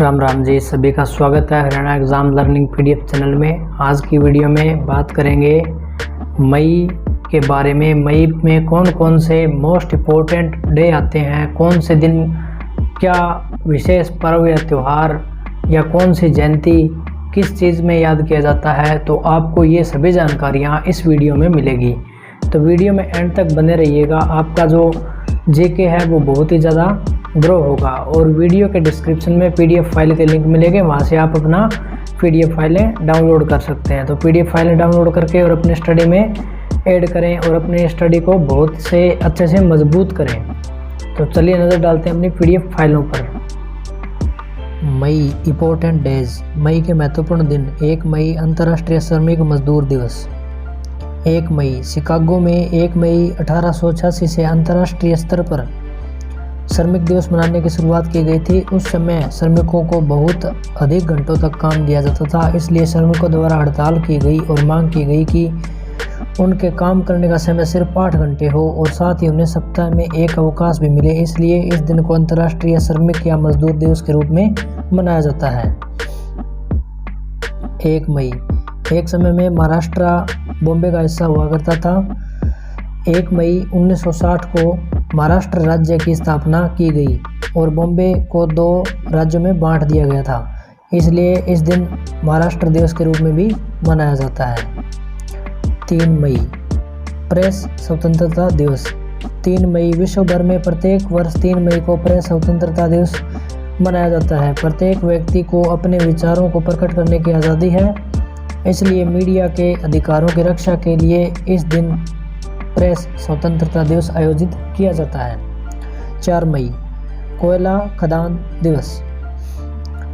राम राम जी, सभी का स्वागत है Haryana exam learning PDF channel में। आज की वीडियो में बात करेंगे मई के बारे में। मई में कौन कौन से मोस्ट इम्पोर्टेंट डे आते हैं, कौन से दिन क्या विशेष पर्व या त्यौहार या कौन सी जयंती किस चीज़ में याद किया जाता है, तो आपको ये सभी जानकारियाँ इस वीडियो में मिलेगी। तो वीडियो में एंड तक बने रहिएगा। आपका जो जीके है वो बहुत ही ज़्यादा ग्रो होगा। और वीडियो के डिस्क्रिप्शन में पीडीएफ फाइल के लिंक मिलेंगे, वहाँ से आप अपना पीडीएफ फाइलें डाउनलोड कर सकते हैं। तो पीडीएफ फाइलें डाउनलोड करके और अपने स्टडी में ऐड करें और अपने स्टडी को बहुत से अच्छे से मजबूत करें। तो चलिए नज़र डालते हैं अपनी पीडीएफ फाइलों पर। मई इम्पोर्टेंट डेज। मई के महत्वपूर्ण दिन। 1 मई अंतर्राष्ट्रीय श्रमिक मजदूर दिवस। 1 मई शिकागो में 1 मई 1886 से अंतर्राष्ट्रीय स्तर पर श्रमिक दिवस मनाने की शुरुआत की गई थी। उस समय श्रमिकों को बहुत अधिक घंटों तक काम दिया जाता था, इसलिए श्रमिकों द्वारा हड़ताल की गई और मांग की गई कि उनके काम करने का समय सिर्फ 8 घंटे हो और साथ ही उन्हें सप्ताह में एक अवकाश भी मिले। इसलिए इस दिन को अंतर्राष्ट्रीय श्रमिक या मजदूर दिवस के रूप में मनाया जाता है। 1 मई एक समय में महाराष्ट्र बॉम्बे का हिस्सा हुआ करता था। 1 मई 1960 को महाराष्ट्र राज्य की स्थापना की गई और बॉम्बे को 2 राज्यों में बांट दिया गया था, इसलिए इस दिन महाराष्ट्र दिवस के रूप में भी मनाया जाता है। 3 मई प्रेस स्वतंत्रता दिवस। 3 मई विश्व भर में प्रत्येक वर्ष 3 मई को प्रेस स्वतंत्रता दिवस मनाया जाता है। प्रत्येक व्यक्ति को अपने विचारों को प्रकट करने की आज़ादी है, इसलिए मीडिया के अधिकारों की रक्षा के लिए इस दिन प्रेस स्वतंत्रता दिवस आयोजित किया जाता है। 4 मई कोयला खदान दिवस।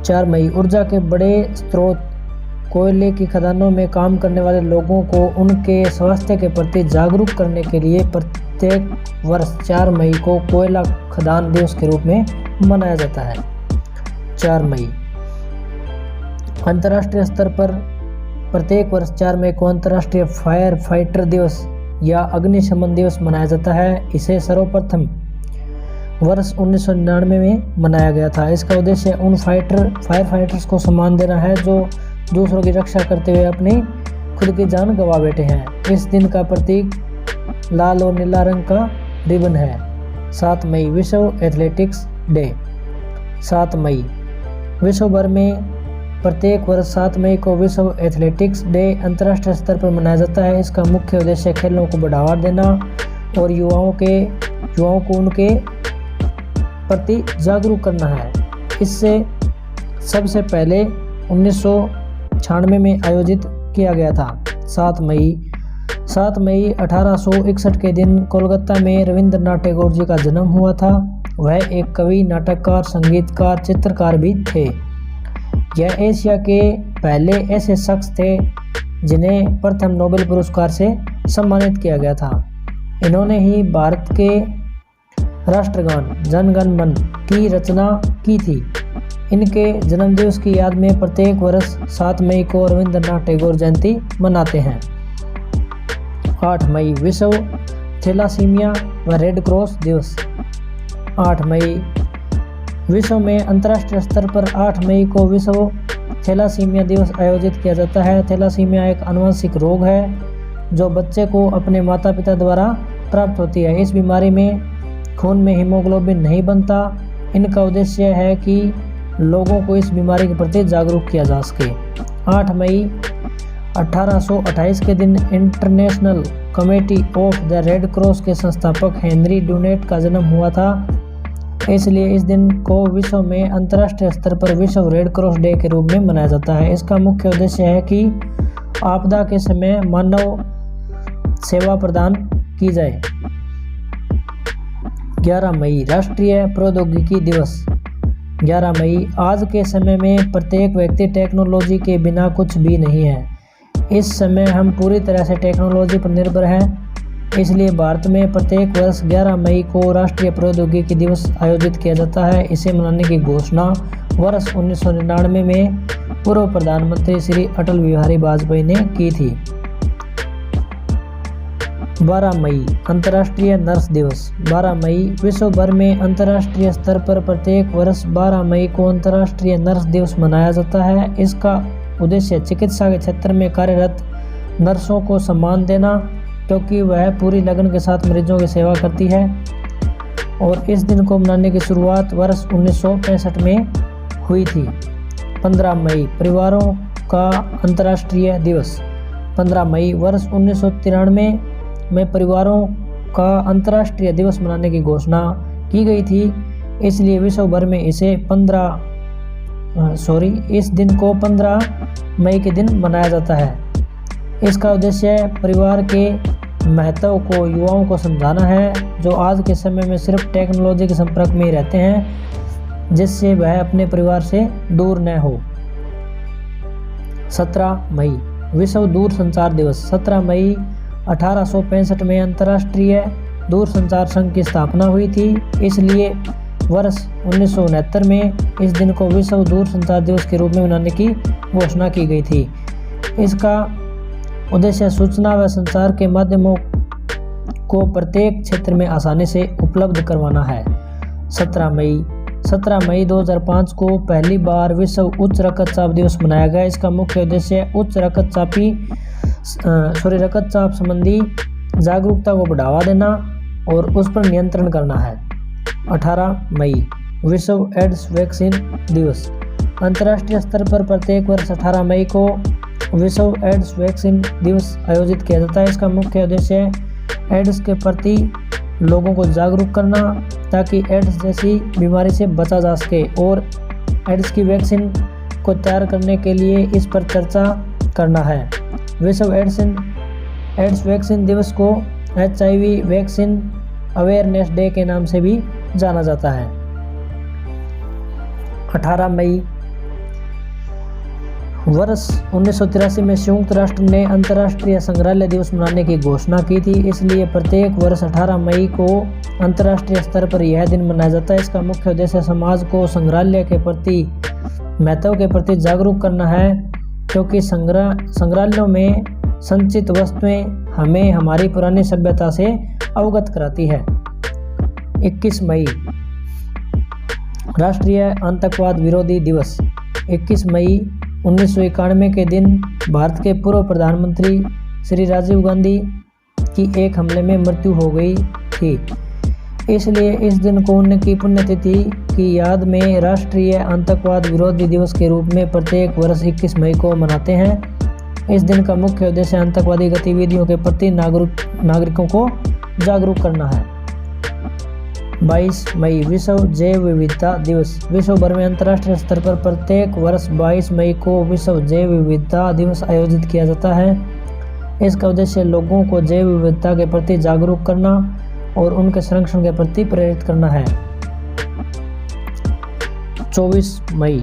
4 मई ऊर्जा के बड़े स्रोत कोयले की खदानों में काम करने वाले लोगों को उनके स्वास्थ्य के प्रति जागरूक करने के लिए प्रत्येक वर्ष 4 मई को कोयला खदान दिवस के रूप में मनाया जाता है। 4 मई अंतर्राष्ट्रीय स्तर पर प्रत्येक वर्ष 4 मई को अंतर्राष्ट्रीय फायर फाइटर दिवस या अग्निशमन दिवस मनाया जाता है। इसे सर्वप्रथम वर्ष 1999 में मनाया गया था। इसका उद्देश्य उन फायर फाइटर्स को सम्मान देना है जो दूसरों की रक्षा करते हुए अपनी खुद की जान गंवा बैठे हैं। इस दिन का प्रतीक लाल और नीला रंग का रिबन है। 7 मई विश्व एथलेटिक्स डे। 7 मई विश्व भर में प्रत्येक वर्ष 7 मई को विश्व एथलेटिक्स डे अंतर्राष्ट्रीय स्तर पर मनाया जाता है। इसका मुख्य उद्देश्य खेलों को बढ़ावा देना और युवाओं को उनके प्रति जागरूक करना है। इससे सबसे पहले 1996 में आयोजित किया गया था। 7 मई 1861 के दिन कोलकाता में रविंद्रनाथ टैगोर जी का जन्म हुआ था। वह एक कवि, नाटककार, संगीतकार, चित्रकार भी थे। यह एशिया के पहले ऐसे शख्स थे जिन्हें प्रथम नोबेल पुरस्कार से सम्मानित किया गया था। इन्होंने ही भारत के राष्ट्रगान जन गण मन की रचना की थी। इनके जन्मदिवस की याद में प्रत्येक वर्ष 7 मई को रविंद्रनाथ टैगोर जयंती मनाते हैं। 8 मई विश्व थैलासीमिया व रेड क्रॉस दिवस। 8 मई विश्व में अंतर्राष्ट्रीय स्तर पर 8 मई को विश्व थैलासीमिया दिवस आयोजित किया जाता है। थैलासीमिया एक आनुवंशिक रोग है जो बच्चे को अपने माता पिता द्वारा प्राप्त होती है। इस बीमारी में खून में हीमोग्लोबिन नहीं बनता। इनका उद्देश्य है कि लोगों को इस बीमारी के प्रति जागरूक किया जा सके। 8 मई 1828 के दिन international committee of the red cross के संस्थापक हेनरी डुनेट का जन्म हुआ था, इसलिए इस दिन को विश्व में अंतर्राष्ट्रीय स्तर पर विश्व रेड क्रॉस डे के रूप में मनाया जाता है। इसका मुख्य उद्देश्य है कि आपदा के समय मानव सेवा प्रदान की जाए। 11 मई राष्ट्रीय प्रौद्योगिकी दिवस। 11 मई आज के समय में प्रत्येक व्यक्ति टेक्नोलॉजी के बिना कुछ भी नहीं है। इस समय हम पूरी तरह से टेक्नोलॉजी पर निर्भर हैं, इसलिए भारत में प्रत्येक वर्ष 11 मई को राष्ट्रीय प्रौद्योगिकी दिवस आयोजित किया जाता है। इसे मनाने की घोषणा वर्ष 1999 में पूर्व प्रधानमंत्री श्री अटल बिहारी वाजपेयी ने की थी। 12 मई अंतर्राष्ट्रीय नर्स दिवस। 12 मई विश्व भर में अंतर्राष्ट्रीय स्तर पर प्रत्येक वर्ष 12 मई को अंतर्राष्ट्रीय नर्स दिवस मनाया जाता है। इसका उद्देश्य चिकित्सा के क्षेत्र में कार्यरत नर्सों को सम्मान देना, क्योंकि वह पूरी लगन के साथ मरीजों की सेवा करती है। और इस दिन को मनाने की शुरुआत वर्ष 1965 में हुई थी। 15 मई परिवारों का अंतर्राष्ट्रीय दिवस। 15 मई वर्ष 1993 में परिवारों का अंतर्राष्ट्रीय दिवस मनाने की घोषणा की गई थी। इसलिए विश्व भर में इस दिन को 15 मई के दिन मनाया जाता है। इसका उद्देश्य परिवार के महत्व को युवाओं को समझाना है, जो आज के समय में सिर्फ टेक्नोलॉजी के संपर्क में ही रहते हैं, जिससे वह अपने परिवार से दूर न हो। 17 मई विश्व दूरसंचार दिवस। 17 मई 1865 में अंतर्राष्ट्रीय दूरसंचार संघ की स्थापना हुई थी। इसलिए वर्ष 1969 में इस दिन को विश्व दूरसंचार दिवस के रूप में मनाने की घोषणा की गई थी। इसका उद्देश्य सूचना व संचार के माध्यमों को प्रत्येक क्षेत्र में आसानी से उपलब्ध करवाना है। 17 मई 2005 को पहली बार विश्व उच्च रक्तचाप दिवस मनाया गया। इसका मुख्य उद्देश्य उच्च रक्तचाप संबंधी जागरूकता को बढ़ावा देना और उस पर नियंत्रण करना है। 18 मई विश्व एड्स वैक्सीन दिवस। अंतर्राष्ट्रीय स्तर पर प्रत्येक वर्ष 18 मई को विश्व एड्स वैक्सीन दिवस आयोजित किया जाता है। इसका मुख्य उद्देश्य एड्स के प्रति लोगों को जागरूक करना, ताकि एड्स जैसी बीमारी से बचा जा सके, और एड्स की वैक्सीन को तैयार करने के लिए इस पर चर्चा करना है। विश्व एड्स वैक्सीन दिवस को HIV वैक्सीन अवेयरनेस डे के नाम से भी जाना जाता है। 18 मई वर्ष 1983 में संयुक्त राष्ट्र ने अंतर्राष्ट्रीय संग्रहालय दिवस मनाने की घोषणा की थी। इसलिए प्रत्येक वर्ष 18 मई को अंतर्राष्ट्रीय स्तर पर यह दिन मनाया जाता है। इसका मुख्य उद्देश्य समाज को संग्रहालय के प्रति महत्व के प्रति जागरूक करना है, क्योंकि संग्रहालयों में संचित वस्तुएं हमें हमारी पुरानी सभ्यता से अवगत कराती है। 21 मई राष्ट्रीय आतंकवाद विरोधी दिवस। 21 मई 1991 के दिन भारत के पूर्व प्रधानमंत्री श्री राजीव गांधी की एक हमले में मृत्यु हो गई थी। इसलिए इस दिन को उनकी पुण्यतिथि की याद में राष्ट्रीय आतंकवाद विरोधी दिवस के रूप में प्रत्येक वर्ष 21 मई को मनाते हैं। इस दिन का मुख्य उद्देश्य आतंकवादी गतिविधियों के प्रति नागरिकों को जागरूक करना है। 22 मई विश्व जैव विविधता दिवस। विश्व भर में अंतर्राष्ट्रीय स्तर पर प्रत्येक वर्ष 22 मई को विश्व जैव विविधता दिवस आयोजित किया जाता है। इसका उद्देश्य लोगों को जैव विविधता के प्रति जागरूक करना और उनके संरक्षण के प्रति प्रेरित करना है। 24 मई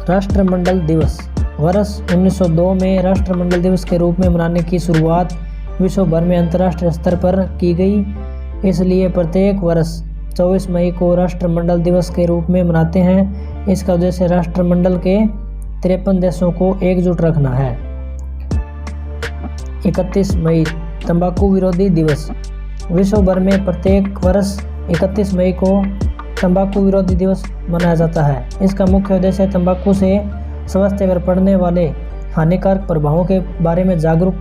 राष्ट्रमंडल दिवस। वर्ष 1902 में राष्ट्रमंडल दिवस के रूप में मनाने की शुरुआत विश्व भर में अंतर्राष्ट्रीय स्तर पर की गई। इसलिए प्रत्येक वर्ष 24 मई को राष्ट्रमंडल दिवस के रूप में मनाते हैं। इसका उद्देश्य राष्ट्रमंडल के 53 देशों को एकजुट रखना है। 31 मई तंबाकू विरोधी दिवस। विश्व भर में प्रत्येक वर्ष 31 मई को तंबाकू विरोधी दिवस मनाया जाता है। इसका मुख्य उद्देश्य तंबाकू से स्वास्थ्य पर पड़ने वाले हानिकारक प्रभावों के बारे में जागरूक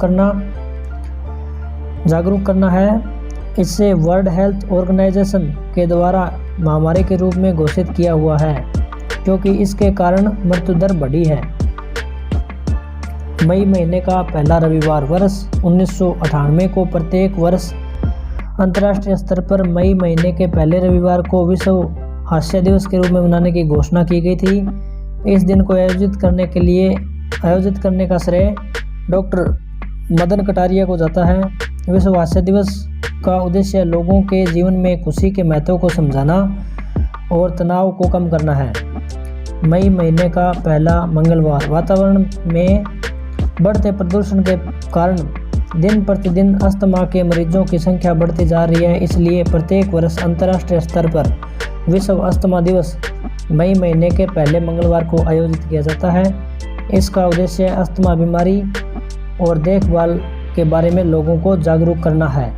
करना है। इससे वर्ल्ड हेल्थ ऑर्गेनाइजेशन के द्वारा महामारी के रूप में घोषित किया हुआ है, क्योंकि इसके कारण मृत्यु दर बढ़ी है। मई महीने का पहला रविवार। वर्ष 1998 को प्रत्येक वर्ष अंतर्राष्ट्रीय स्तर पर मई महीने के पहले रविवार को विश्व हास्य दिवस के रूप में मनाने की घोषणा की गई थी। इस दिन को आयोजित करने का श्रेय डॉक्टर मदन कटारिया को जाता है। विश्व हास्य दिवस का उद्देश्य लोगों के जीवन में खुशी के महत्व को समझाना और तनाव को कम करना है। मई महीने का पहला मंगलवार। वातावरण में बढ़ते प्रदूषण के कारण दिन प्रतिदिन अस्थमा के मरीजों की संख्या बढ़ती जा रही है। इसलिए प्रत्येक वर्ष अंतर्राष्ट्रीय स्तर पर विश्व अस्थमा दिवस मई महीने के पहले मंगलवार को आयोजित किया जाता है। इसका उद्देश्य अस्थमा बीमारी और देखभाल के बारे में लोगों को जागरूक करना है।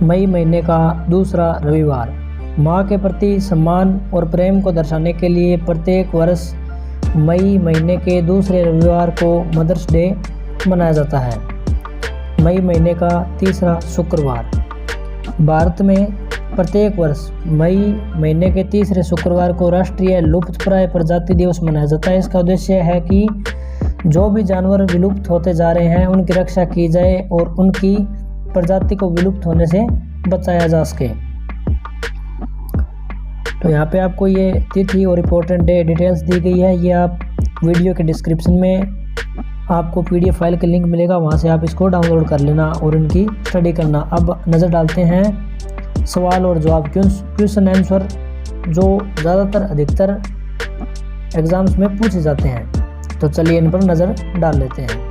मई महीने का दूसरा रविवार माँ के प्रति सम्मान और प्रेम को दर्शाने के लिए प्रत्येक वर्ष मई महीने के दूसरे रविवार को मदर्स डे मनाया जाता है। मई महीने का तीसरा शुक्रवार भारत में प्रत्येक वर्ष मई महीने के तीसरे शुक्रवार को राष्ट्रीय लुप्तप्राय प्रजाति दिवस मनाया जाता है। इसका उद्देश्य है कि जो भी जानवर विलुप्त होते जा रहे हैं उनकी रक्षा की जाए और उनकी प्रजाति को विलुप्त होने से बचाया जा सके। तो यहाँ पे आपको ये तिथि और इम्पोर्टेंट डे डिटेल्स दी गई है। ये आप वीडियो के डिस्क्रिप्शन में आपको PDF फाइल का लिंक मिलेगा, वहाँ से आप इसको डाउनलोड कर लेना और इनकी स्टडी करना। अब नज़र डालते हैं सवाल और जवाब क्वेश्चन आंसर जो ज़्यादातर अधिकतर एग्ज़ाम्स में पूछे जाते हैं। तो चलिए इन पर नज़र डाल लेते हैं।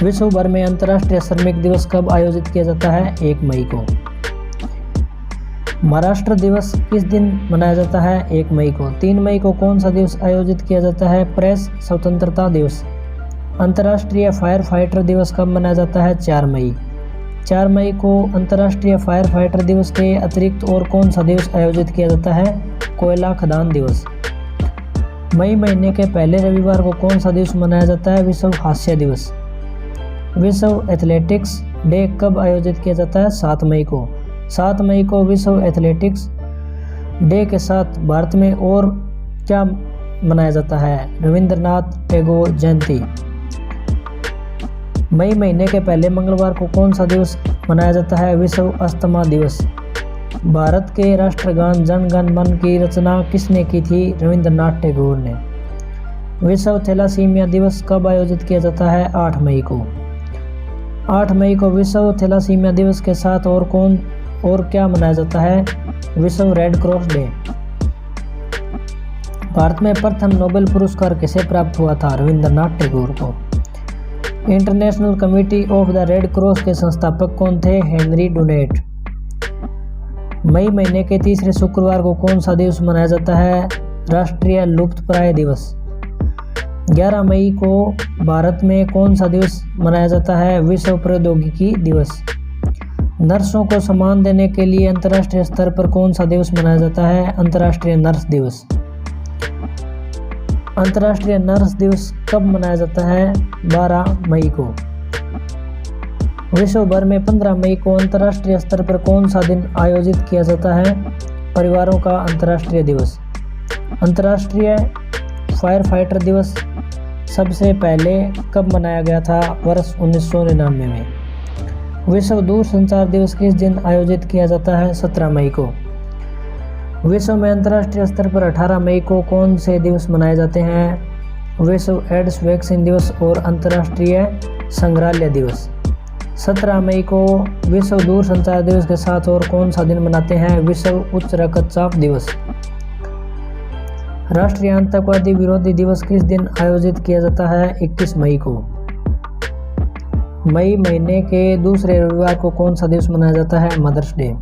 विश्व भर में अंतर्राष्ट्रीय श्रमिक दिवस कब आयोजित किया जाता है? 1 मई को। महाराष्ट्र दिवस किस दिन मनाया जाता है? 1 मई को। 3 मई को कौन सा दिवस आयोजित किया जाता है? प्रेस स्वतंत्रता दिवस। अंतर्राष्ट्रीय फायर फाइटर दिवस कब मनाया जाता है? 4 मई। 4 मई को अंतर्राष्ट्रीय फायर फाइटर दिवस के अतिरिक्त और कौन सा दिवस आयोजित किया जाता है? कोयला खदान दिवस। मई महीने के पहले रविवार को कौन सा दिवस मनाया जाता है? विश्व हास्य दिवस। विश्व एथलेटिक्स डे कब आयोजित किया जाता है? 7 मई को। 7 मई को विश्व एथलेटिक्स डे के साथ भारत में और क्या मनाया जाता है? रविंद्रनाथ टैगोर जयंती। मई महीने के पहले मंगलवार को कौन सा दिवस मनाया जाता है? विश्व अस्थमा दिवस। भारत के राष्ट्रगान जन गण मन की रचना किसने की थी? रविंद्रनाथ टैगोर ने। विश्व थैलासीमिया दिवस कब आयोजित किया जाता है? 8 मई को। 8 मई को विश्व थैलासीमिया दिवस के साथ और क्या मनाया जाता है? विश्व रेड क्रॉस डे। भारत में प्रथम नोबेल पुरस्कार किसे प्राप्त हुआ था? रविंद्रनाथ टैगोर को। International committee of the red cross के संस्थापक कौन थे? Henry Dunant. मई महीने के तीसरे शुक्रवार को कौन सा दिवस मनाया जाता है? राष्ट्रीय लुप्तप्राय दिवस। 11 मई को भारत में कौन सा दिवस मनाया जाता है? विश्व प्रौद्योगिकी दिवस। नर्सों को सम्मान देने के लिए अंतर्राष्ट्रीय स्तर पर कौन सा दिवस मनाया जाता है? अंतर्राष्ट्रीय नर्स दिवस। अंतर्राष्ट्रीय नर्स दिवस कब मनाया जाता है? 12 मई को। विश्व भर में 15 मई को अंतर्राष्ट्रीय स्तर पर कौन सा दिन आयोजित किया जाता है? परिवारों का अंतर्राष्ट्रीय दिवस। अंतर्राष्ट्रीय फायर फाइटर दिवस सबसे पहले कब मनाया गया था? वर्ष 1999 में। विश्व दूरसंचार दिवस किस दिन आयोजित किया जाता है? 17 मई को। विश्व में अंतर्राष्ट्रीय स्तर पर 18 मई को कौन से दिवस मनाए जाते हैं? विश्व एड्स वैक्सीन दिवस और अंतर्राष्ट्रीय संग्रहालय दिवस। 17 मई को विश्व दूरसंचार दिवस के साथ और कौन सा दिन मनाते हैं? विश्व उच्च रक्तचाप दिवस। राष्ट्रीय आतंकवादी विरोधी दिवस किस दिन आयोजित किया जाता है? 21 मई को। मई महीने के दूसरे रविवार को कौन सा दिवस मनाया जाता है? Mother's day.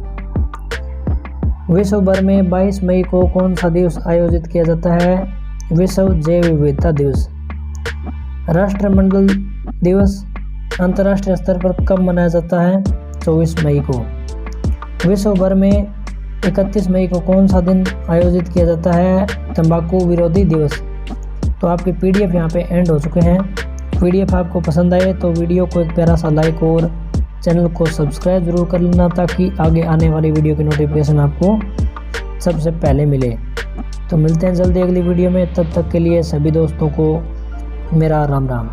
विश्व भर में 22 मई को कौन सा दिवस आयोजित किया जाता है? विश्व जैव विविधता दिवस। राष्ट्रमंडल दिवस अंतर्राष्ट्रीय स्तर पर कब मनाया जाता है? 24 मई को। विश्व भर में 31 मई को कौन सा दिन आयोजित किया जाता है? तंबाकू विरोधी दिवस। तो आपके PDF यहाँ पे एंड हो चुके हैं। PDF आपको पसंद आए तो वीडियो को एक प्यारा सा लाइक और चैनल को सब्सक्राइब जरूर कर लेना ताकि आगे आने वाली वीडियो की नोटिफिकेशन आपको सबसे पहले मिले। तो मिलते हैं जल्दी अगली वीडियो में, तब तक के लिए सभी दोस्तों को मेरा राम राम।